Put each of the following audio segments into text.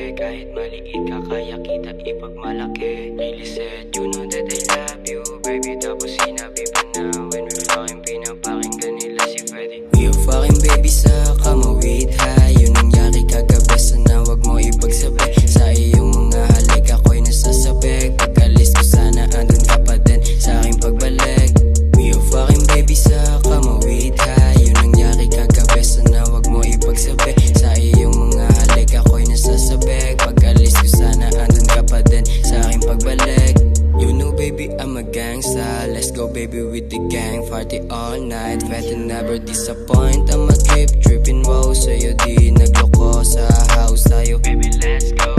Kahit maliit ka kaya kita ipagmalaki. Really said you know that I love you baby, tapos sinabi pa na when we fucking pinapakinggan nila si Freddy. We are fucking baby sa kamawid high. Yun nangyari kagabi, sana wag mo ipagsabi. Sa iyong mga halik ako'y nasasabik. Pag-alis ko sana andun ka pa din sa aking pagbalik. We are fucking baby sa kamawid high. Yun nangyari kagabi, sana wag mo ipagsabi. Sa iyong mga halik ako'y nasasabik. Pag-alis ko sana andun ka pa din sa aking pagbalik. You know baby I'm a gangsta. Let's go baby with the gang. Party all night, fat and never disappoint. I'm a tripping wow. Sa'yo di nagloko sa house tayo. Baby let's go.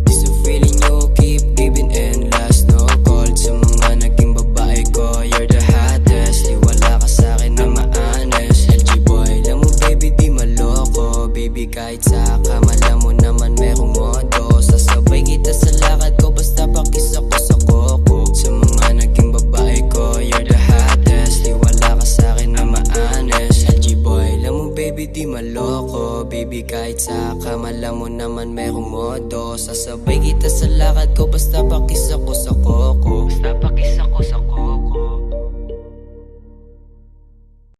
This a feeling you keep giving endless. No cold sa mga naging babae ko. You're the hottest. Di wala ka sa'kin na ma-honest. LG boy, alam mo baby di maloko. Baby kahit sa kamala mo naman merong modo. Sasabay kita sa lakad ko basta pakis ako sa koko. Sa mga naging babae ko, you're the hottest. Di wala ka sa'kin na ma-honest. LG boy, alam mo baby di maloko. Baby kahit sa kamala mo naman merong modo. Sasabay kita sa lakad ko basta pakis ako sa koko. Basta pakis ako sa koko.